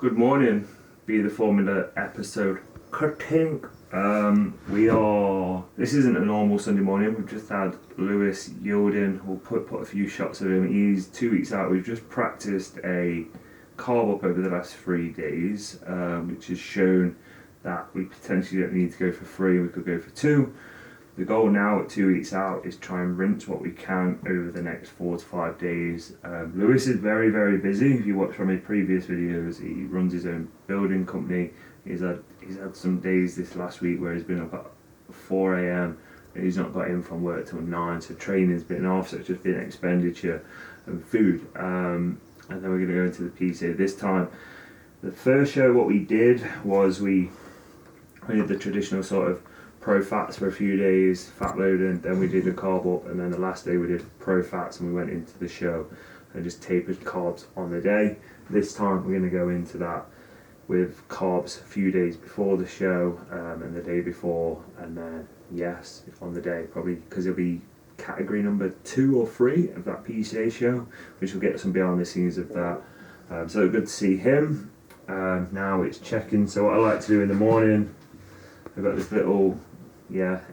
Good morning, Be the Formula episode cutting. This isn't a normal Sunday morning. We've just had Lewis Yielding. We'll put a few shots of him. He's 2 weeks out. We've just practiced a carb up over the last 3 days, which has shown that we potentially don't need to go for 3, we could go for 2. The goal now at 2 weeks out is try and rinse what we can over the next 4 to 5 days. Lewis is very, very busy. If you watch from his previous videos, he runs his own building company. He's had some days this last week where he's been up at 4 a.m. and he's not got in from work till 9, so training's been off, so it's just been expenditure and food. And then we're going to go into the PC. This time, the first show, what we did was we did the traditional sort of pro fats for a few days, fat loading, then we did a carb up, and then the last day we did pro fats and we went into the show and just tapered carbs on the day. This time we're going to go into that with carbs a few days before the show and the day before, and then yes, on the day, probably because it'll be category number 2 or 3 of that PCA show, which will get some behind the scenes of that. So good to see him. Now it's check-in. So what I like to do in the morning, I've got this little,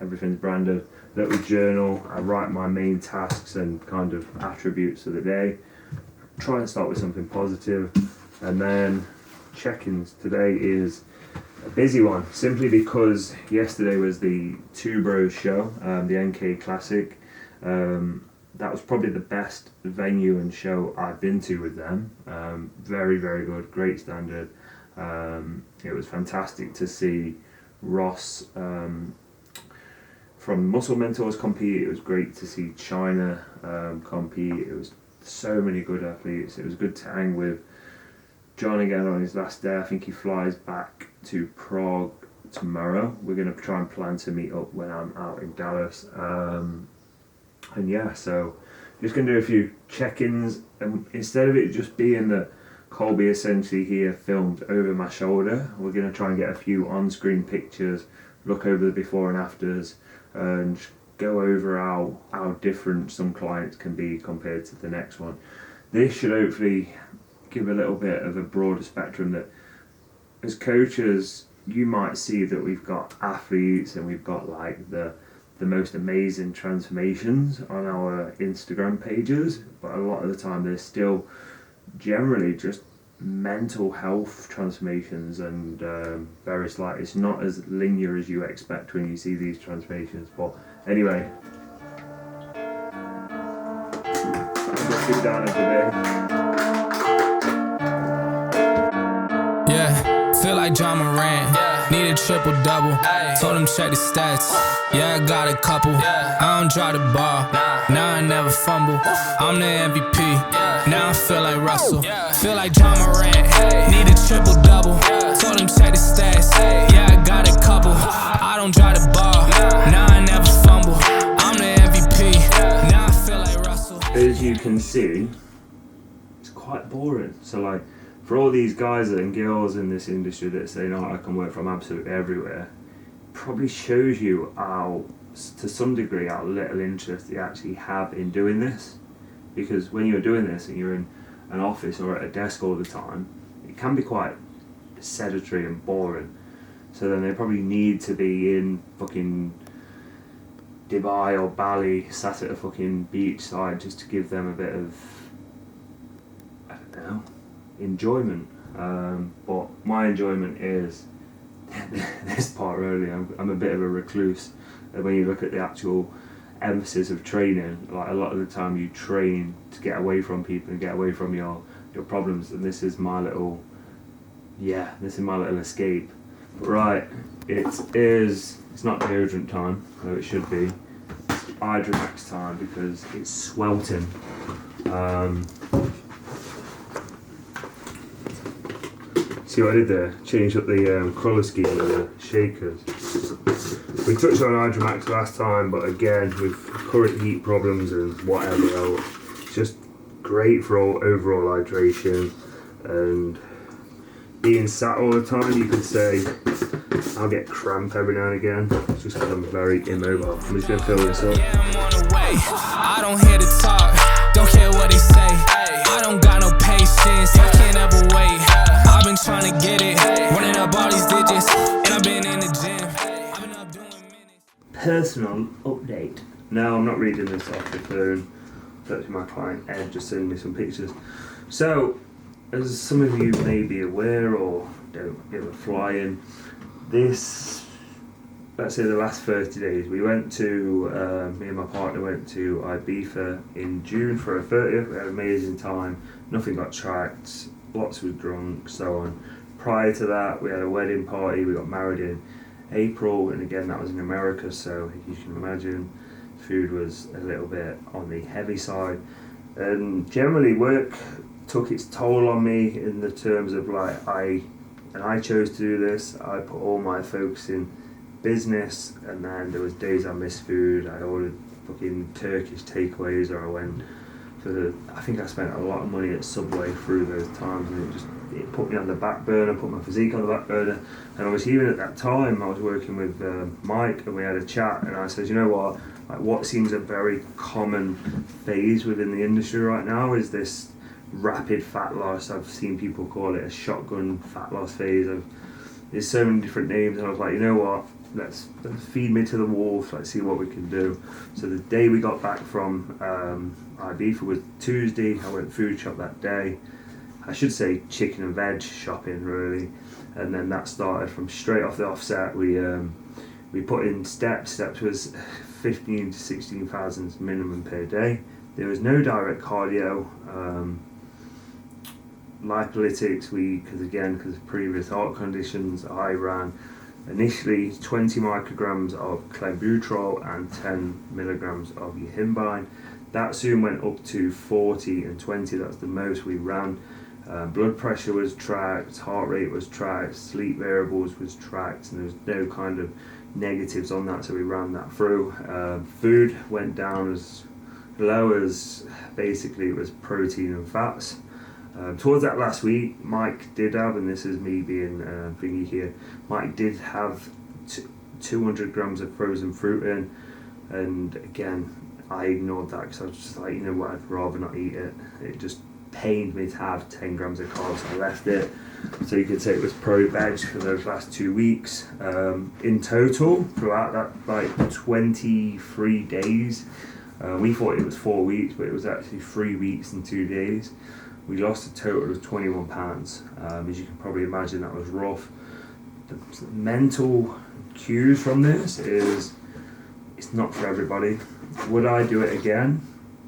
everything's branded, little journal. I write my main tasks and kind of attributes of the day. Try and start with something positive, and then check-ins. Today is a busy one, simply because yesterday was the Two Bros show, the NK Classic. That was probably the best venue and show I've been to with them. Very, very good, great standard. It was fantastic to see Ross from Muscle Mentors compete. It was great to see China compete. It was so many good athletes. It was good to hang with John again on his last day. I think he flies back to Prague tomorrow. We're going to try and plan to meet up when I'm out in Dallas. So just going to do a few check-ins, and instead of it just being that Colby essentially here filmed over my shoulder, we're going to try and get a few on-screen pictures, look over the before and afters, and go over how different some clients can be compared to the next one. This should hopefully give a little bit of a broader spectrum, that as coaches you might see that we've got athletes and we've got like the most amazing transformations on our Instagram pages, but a lot of the time they're still generally just mental health transformations, and various, like, it's not as linear as you expect when you see these transformations. But anyway, I'm gonna sit down today. Feel like John Morant, need a triple double. Told him check the stats, I got a couple. I don't drop the ball, now I never fumble. I'm the MVP, now I feel like Russell. Feel like John Morant, need a triple double. Told him check the stats, I got a couple. I don't drop the ball, now I never fumble. I'm the MVP, now I feel like Russell. As you can see, it's quite boring. So like, for all these guys and girls in this industry that say, no, I can work from absolutely everywhere, probably shows you how, to some degree, how little interest they actually have in doing this. Because when you're doing this and you're in an office or at a desk all the time, it can be quite sedentary and boring. So then they probably need to be in fucking Dubai or Bali, sat at a fucking beach side, just to give them a bit of, I don't know, enjoyment. But my enjoyment is this part really. I'm a bit of a recluse. When you look at the actual emphasis of training, like a lot of the time you train to get away from people and get away from your problems, and this is my little escape. Right, it's not deodorant time, though it should be. It's Hydromax time because it's sweltering. See what I did there? Changed up the colour scheme of the shakers. We touched on Hydromax last time, but again, with current heat problems and whatever else, it's just great for overall hydration. And being sat all the time, you could say, I'll get cramp every now and again. It's just because I'm very immobile. I'm just going to fill this up. Yeah, I'm on the way. I don't hear the talk, don't care what they say. I don't got no patience, I can't ever wait. I've been been trying to get it, running up all these digits, and I've been in the gym. I've been up doing minutes. Personal update. No, I'm not reading this off the phone. That's my client Ed just sending me some pictures. So, as some of you may be aware or don't give a flying, this, let's say the last 30 days, we went to, me and my partner went to Ibiza in June for a 30th. We had an amazing time. Nothing got tracked. Lots were drunk, so on. Prior to that, we had a wedding party. We got married in April, and again, that was in America, so you can imagine food was a little bit on the heavy side. And generally, work took its toll on me in the terms of like, I chose to do this. I put all my focus in business, and then there was days I missed food. I ordered fucking Turkish takeaways, or I went for I think I spent a lot of money at Subway through those times, and it put me on the back burner, put my physique on the back burner. And obviously even at that time I was working with Mike, and we had a chat, and I said, you know what, like, what seems a very common phase within the industry right now is this rapid fat loss. I've seen people call it a shotgun fat loss phase. There's so many different names, and I was like, you know what, let's feed me to the wolves, let's see what we can do. So the day we got back from Ibiza was Tuesday. I went food shop that day. I should say chicken and veg shopping really, and then that started from straight off the offset. We put in steps. Steps was 15 to 16,000 minimum per day. There was no direct cardio. Lipolytics, because of previous heart conditions, I ran initially 20 micrograms of clenbuterol and 10 milligrams of yohimbine. That soon went up to 40 and 20. That's the most we ran. Blood pressure was tracked, heart rate was tracked, sleep variables was tracked, and there was no kind of negatives on that, so we ran that through. Food went down as low as basically it was protein and fats. Towards that last week, Mike did have, and this is me being thingy here, Mike did have 200 grams of frozen fruit in, and again, I ignored that because I was just like, you know what, I'd rather not eat it. It just pained me to have 10 grams of carbs. I left it. So you could say it was pro-veg for those last 2 weeks. In total, throughout that like 23 days, we thought it was 4 weeks, but it was actually 3 weeks and 2 days. We lost a total of 21 pounds. As you can probably imagine, that was rough. The mental cues from this is it's not for everybody. Would I do it again?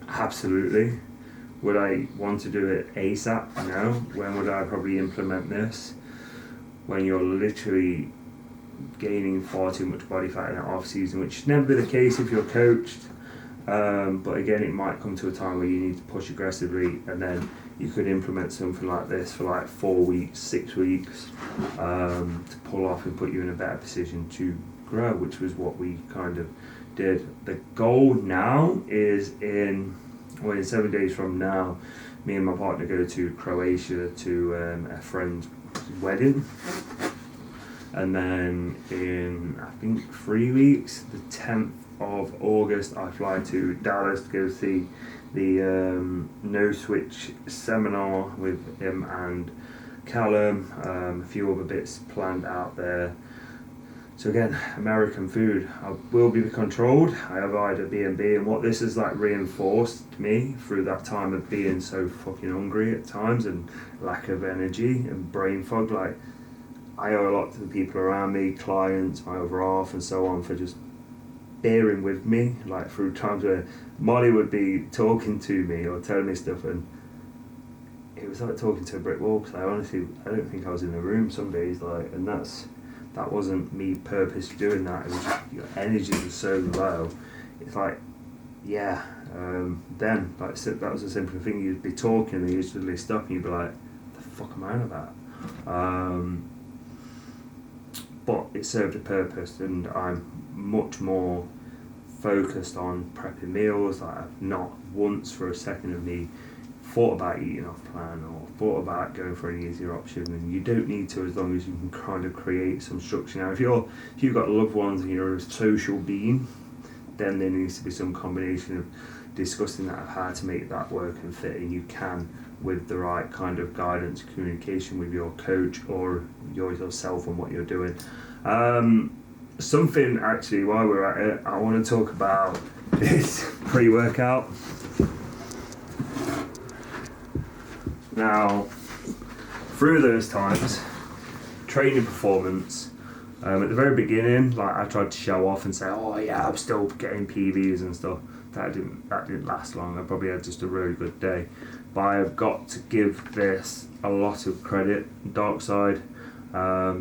Absolutely. Would I want to do it ASAP? No. When would I probably implement this? When you're literally gaining far too much body fat in the off season, which should never be the case if you're coached. But again, it might come to a time where you need to push aggressively, and then you could implement something like this for like 4 weeks, 6 weeks, to pull off and put you in a better position to grow, which was what we kind of did. The goal now is in 7 days from now, me and my partner go to Croatia to a friend's wedding, and then in I think 3 weeks, the 10th of August, I fly to Dallas to go see the No Switch seminar with him and Callum. A few other bits planned out there. So again, American food, I will be controlled. I have either B&B, and what this has like reinforced to me through that time of being so fucking hungry at times and lack of energy and brain fog. Like, I owe a lot to the people around me, clients, my other half and so on, for just bearing with me, like through times where Molly would be talking to me or telling me stuff, and it was like talking to a brick wall, because I don't think I was in the room some days, like, and that wasn't me purposely doing that. It was just your energy was so low. It's like, yeah. Then like that was a simple thing. You'd be talking and you'd suddenly stop and you'd be like, "The fuck am I on about?" But it served a purpose, and I'm much more focused on prepping meals. Like, I've not once for a second of me thought about eating off plan or thought about going for an easier option, and you don't need to, as long as you can kind of create some structure. Now if you've got loved ones and you're a social being, then there needs to be some combination of discussing that of how to make that work and fit, and you can with the right kind of guidance, communication with your coach or yourself on what you're doing. Something actually, while we're at it, I want to talk about is pre-workout. Now, through those times, training performance, at the very beginning, like I tried to show off and say, oh yeah, I'm still getting PBs and stuff. That didn't last long. I probably had just a really good day. But I've got to give this a lot of credit. Dark side.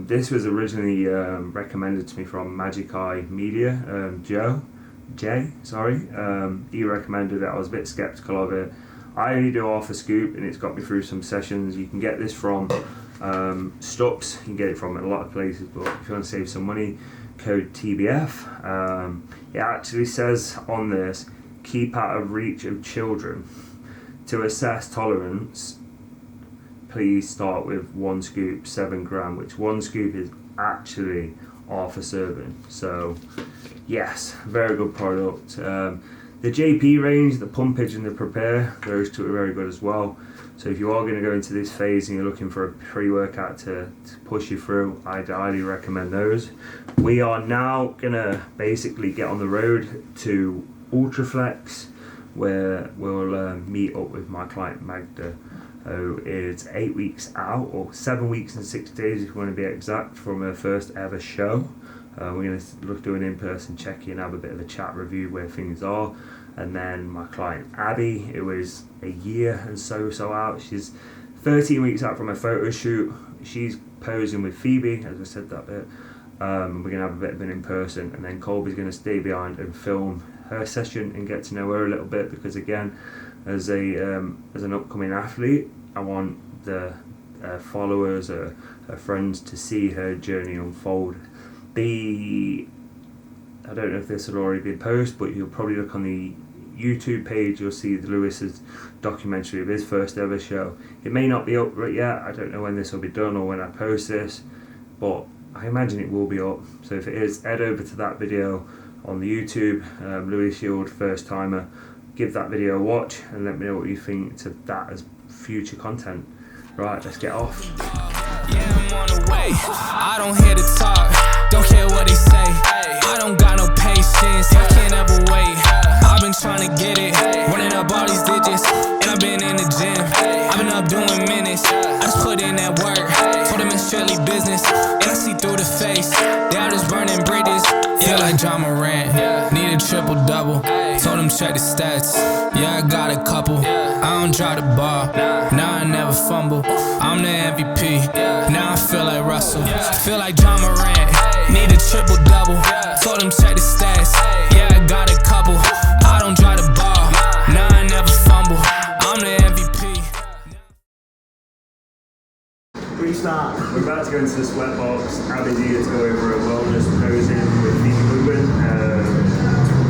This was originally recommended to me from Magic Eye Media. Jay, he recommended it. I was a bit skeptical of it. I only do half a scoop, and it's got me through some sessions. You can get this from Stops. You can get it from a lot of places, but if you want to save some money, code TBF. It actually says on this, keep out of reach of children. To assess tolerance, please start with 1 scoop, 7 gram, which 1 scoop is actually half a serving. So yes, very good product. The JP range, the Pumpage and the Prepare, those two are very good as well. So if you are going to go into this phase and you're looking for a pre-workout to push you through, I'd highly recommend those. We are now going to basically get on the road to Ultraflex, where we'll meet up with my client Magda, who is 8 weeks out, or 7 weeks and 6 days if you want to be exact, from her first ever show. We're going to look do an in-person check-in, have a bit of a chat, review where things are. And then my client Abbie, who is a year and so out. She's 13 weeks out from a photo shoot. She's posing with Phoebe, as I said that bit. We're going to have a bit of an in-person, and then Colby's going to stay behind and film her session and get to know her a little bit, because again, as an upcoming athlete, I want the followers or her friends to see her journey unfold. I don't know if this will already be posted, but you'll probably look on the YouTube page, you'll see Lewis's documentary of his first ever show. It may not be up right yet, I don't know when this will be done or when I post this, but I imagine it will be up. So if it is, head over to that video on the YouTube, Lewis Shield first timer. Give that video a watch and let me know what you think to that as future content. Right, let's get off. Yeah, I'm on the way. I don't hear the talk, don't care what they say. I don't got no patience, I can't ever wait. I've been trying to get it, running up all these digits, and I've been in the gym. I've been up doing minutes, I just put in that work. Told them it's strictly business, and I see through the face. They all just burning bridges. Feel like John Morant, need a triple double. Told them check the stats, yeah I got a couple. I don't drop the ball, now I never fumble. I'm the MVP, now I feel like Russell. Feel like John Morant, need a triple double. Told them check the stats, yeah I got a couple. I don't drop the ball, now I never fumble. I'm the MVP. Restart. We're about to go into the sweat box. Abbie's here to go over a wellness posing with Phoebe Goodwin.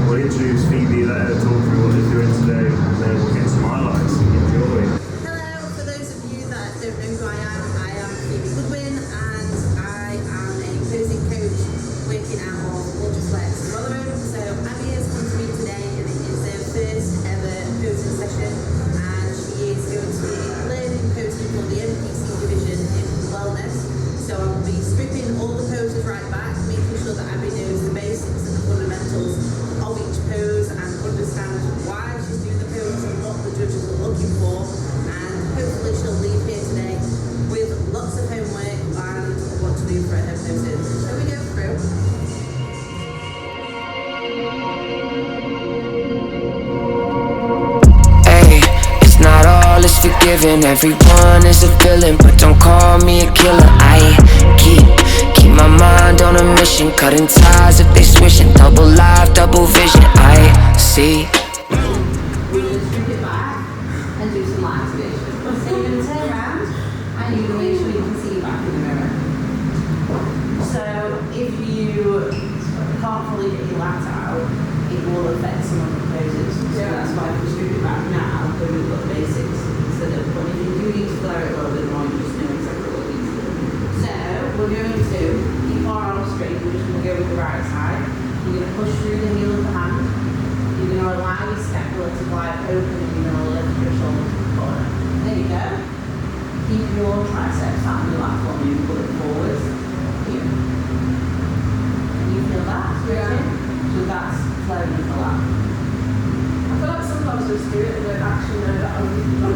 We'll introduce Phoebe, let her talk through what they're doing today, and then we'll get some highlights. Enjoy. Hello, for those of you that don't know who I am Phoebe Goodwin, and I am a posing coach working out of Ultraflex Rotherham. So Abbie has come to me today, and it is her first ever posing session, and she is going to be learning posing for the NPC division in wellness. So I will be stripping all the poses right back, making sure that Abbie knows the basics and the fundamentals of each pose and understand why she's doing the pose and what the judges are looking for, and hopefully she'll leave here today with lots of homework and what to do for her poses. Shall we go through? Hey, it's not all is forgiven, everyone is a villain, but don't call me a killer. I keep my mind on a mission, cutting ties if they switching, double life, double vision. I see. We'll strip it back and do some light activation. So you're going to turn around and you're going to make sure you can see your back in the mirror. So if you can't fully get your lats out, it will affect some of the poses. So that's why if we strip it back now, then we've got the basics instead of when if you do need to flare it a little bit more, you just know exactly what you need to do. So we're going to keep our arms straight. We're just going to go with the right side. You're going to push through the heel of the hand. You're going to allow your scapula to glide open, and you're going to lift your shoulders to the corner. There you go. Keep your triceps out in the last one. You pull it forwards. Here. Can you feel that? Yeah. So that's flowing in the lap. I feel like sometimes I just do it and don't actually know that I'm doing it.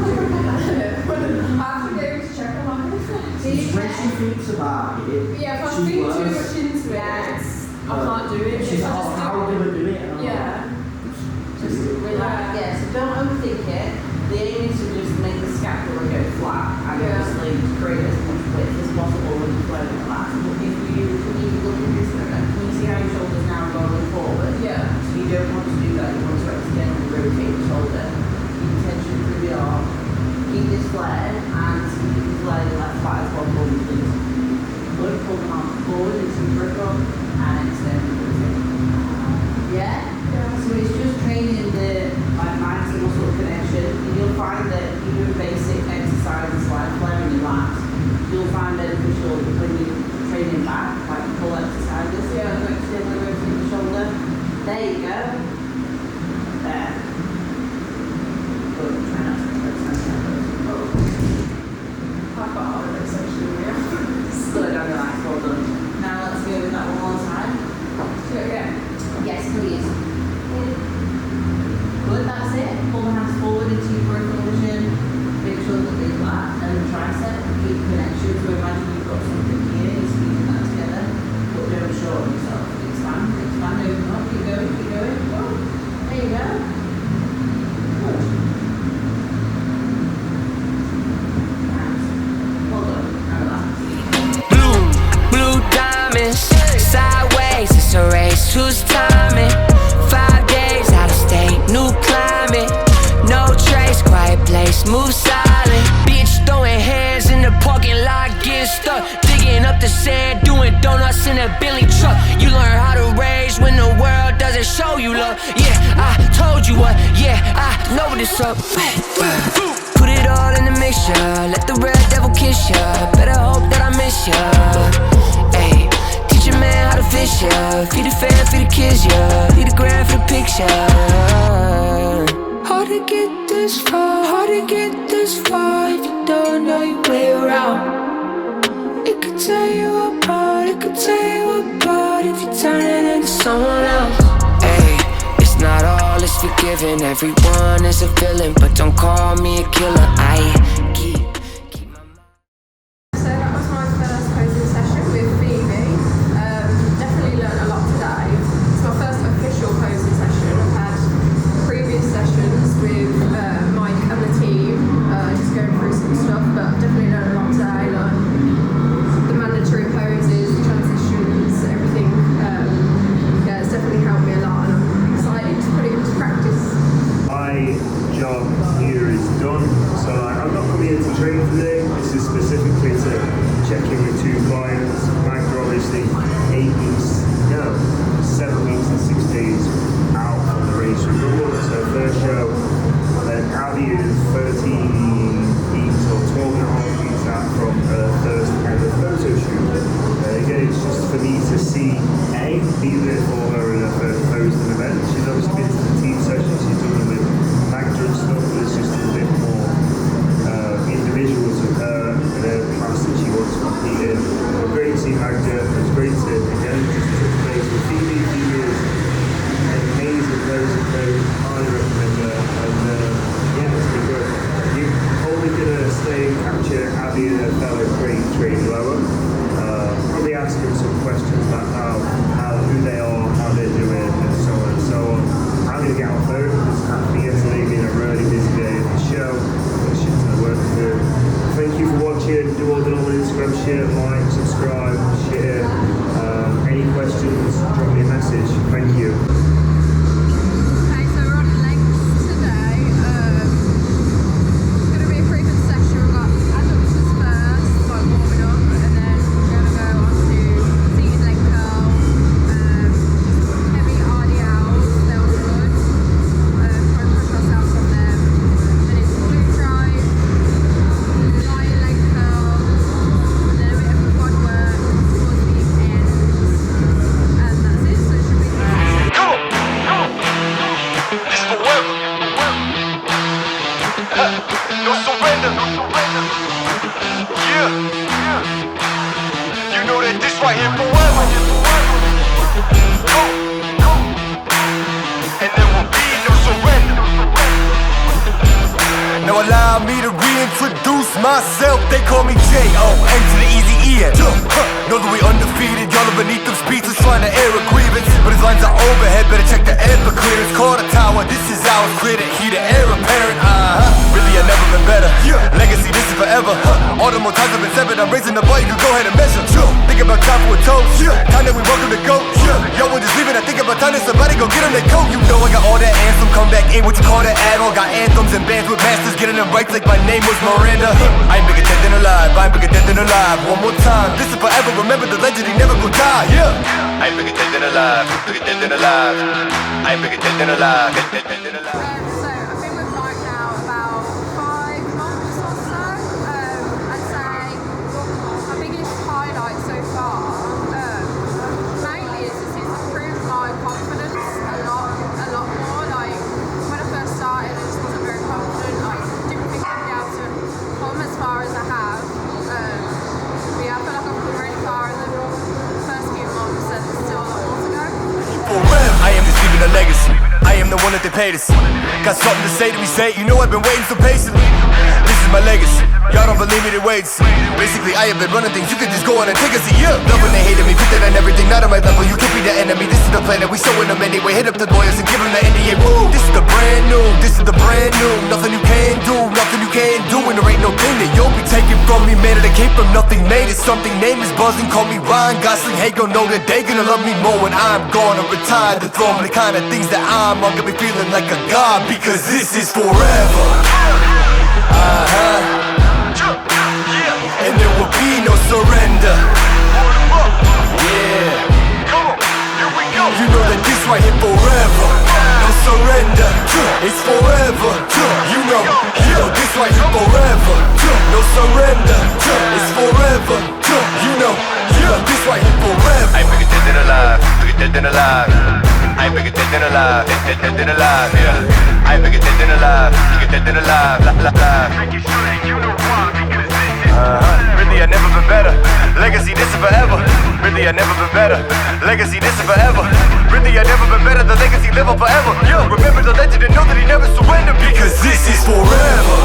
I have to go to check on my So you When she thinks about it, yeah, if I she think too works. much into it, I can't do it. She's If I like, just oh, how do I do it? And I'm yeah. just relax. Yeah, so don't overthink it. The aim is to just make the scapula go flat and Yeah. obviously create as much width as possible when you flow in the lap. But if you look at this, can you see how your shoulders now are going forward? Yeah. So you don't want to do that. You want to externally rotate the shoulder. Keep the tension through the arm. Keep this flared and keep the flared left flat as well, please. Good, pull the arm forward into the grip up and externally rotate. Yeah? So it's just training the mind to muscle connection. And you'll find that even basic exercises like flaring your lats, you'll find beneficial when you're training back, like pull exercises. Yeah. So externally rotate the shoulder. There you go. There. Good. Try not to hurt myself. I've got all of it essentially, yeah. Good, I'm relaxed, well done. Now let's go with that one more time. Do it again. Yes, please. Good, that's it. Pull the hands forward into your vertical position. Make sure that the lat and the tricep keep connection. So imagine you've got something here, you're squeezing that together, but don't shorten yourself. Expand, open up, keep going. Oh, there you go. Good. Well done, now relax. Blue diamonds, sideways, it's a race, who's timing? 5 days out of state, new climate, no trace, quiet place, move silent. Bitch throwing hands in the parking lot, getting stuck, digging up the sand, doing donuts in a Billy truck. You learn how to rage when the world doesn't show you love. Yeah, I told you what, yeah, I know this up. Put it all in the mixture, let the red devil kiss ya. Better hope that I miss ya. Ayy, teach a man how to fish ya. Feed the fan, feed the kids ya. Lead the grand for the picture. Hard to get this far, hard to get this far if you don't know your way around. It could tear you apart, it could tear you apart if you turn it into someone else. Ayy, it's not all is forgiven, everyone is a villain, but don't call me a killer. I keep my mind. So that was my first posing session with Phoebe. Definitely learned a lot today. It's my first official posing session. I've had previous sessions with Mike and the team, just going through some stuff, but I've definitely learned a lot today. Like the mandatory poses, the transitions, everything. Yeah, it's definitely helped me a lot, and I'm excited to put it into practice. My job here is done, so I'm not coming here to train today. This is specifically to check in with 2 clients. Magda obviously 7 weeks and 6 days out from the race renewal. So first show, then Abbie is 13 weeks or 12 and a half weeks out from her first ever photo shoot. Again, it's just for me to see be there for her in her first posing event. She's obviously been to the team session, she's done it with Magda and stuff, but it's just a bit more individual to her and her class that she wants to compete in. But great to see Magda. It's great to again just touch base with Phoebe. Phoebe is an amazing posing coach. Highly recommend her. And yeah, it's been good. You're probably gonna stay and capture Abbie and her fellow great train lower. Probably ask them some questions about who they are, how they're doing, and so on and so on. I'm going to get off home because after yesterday being a really busy day at the show, got shit to work to do. Thank you for watching. Do all the normal Instagram share, like, subscribe, share. Any questions, drop me a message. Thank you. Okay, so we're on legs today. It's going to be a pretty good session. We've got adductors first, like warming up, and then we're going to go on to seated leg curl, heavy RDLs, they'll be good. Try and push ourselves on them. Then it's glute drive, light leg curl, and then a bit of quad work, right here forever. And there will be no surrender. Now allow me to reintroduce myself. They call me J-O-N to the easy E-N. Know that we undefeated. Y'all are beneath them speeches trying to air a grievance, but his lines are overhead. Better check the air for clearance. Call the tower. This is ours. Clear the heat, the air apparent. Really, I've never been better. Legacy, this is forever. All the more times I've been severed. I'm raising the bar. You can go ahead and measure. Think about time for a toast. Time that we welcome to go. Y'all were just leaving. I think about time that somebody go get them their coat. You know I got all that anthem. Come back in. What you call that add-on? Got anthems and bands with masters. Getting them right like my name was Miranda. I ain't bigger dead than alive. I ain't bigger dead than alive. One more time. This is forever. Remember the legend. He never gon' die. I ain't bigger dead than alive. Bigger dead than alive. I ain't bigger dead than alive. Dead than alive. So I've been with Mike now about 5 months or so. I'd say my biggest highlight so far mainly is it's improved my confidence a lot more. Like when I first started, I just wasn't very confident. I didn't think I'd be able to come as far as I have. But yeah, I feel like I've come really far in the first few months, and there's still a lot more to go. I am just leaving a legacy. I am the one that they paid to see. Got something to say to me, say it. You know I've been waiting so patiently. This is my legacy. Y'all don't believe me, then wait and see. Basically, I have been running things. You can just go on and take a seat. Love when they hated me, put that on everything. Not on my level, you can't be the enemy. This is the plan that we showing them anyway. Hit up the lawyers and give them the NDA. Woo! This is the brand new. This is the brand new. Nothing you can do, nothing you can't do. And there ain't no thing that you'll be taking from me. Man, that I came from nothing, made it something. Name is buzzing, call me Ryan Gosling. Hey, gon' know that they gonna love me more when I'm gone or retired the throne. The kind of things that I'm gonna be feeling like a god, because this is forever. And there will be no surrender. Yeah. You know that this right here forever. No surrender. It's forever. You know this right here forever. No surrender. It's forever. You know this right here forever. I ain't bigger dead than alive. Bigger dead than alive. I ain't bigger dead than alive. Dead than alive. I ain't bigger dead than alive. Bigger dead than alive. Making sure that you know why, because this is really, I've never been better. Legacy, this is forever. Really, I've never been better. Legacy, this is forever. Really, I've never been better. The legacy live on forever. Remember the legend and know that he never surrendered, because this is forever.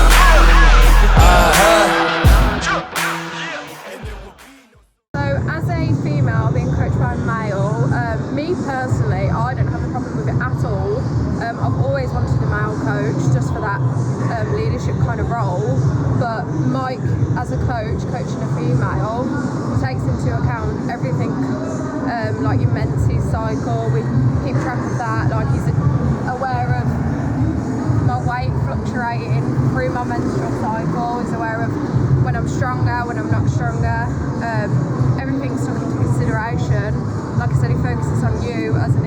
So as a female being coached by a male, me personally, I don't have a problem with it at all. I've always wanted a male coach just for that leadership kind of role, but Mike as a coach, coaching a female, takes into account everything, like your menses cycle. We keep track of that. Like he's aware of my weight fluctuating through my menstrual cycle. He's aware of when I'm stronger, when I'm not stronger. Everything's taken into consideration. Like I said, he focuses on you as an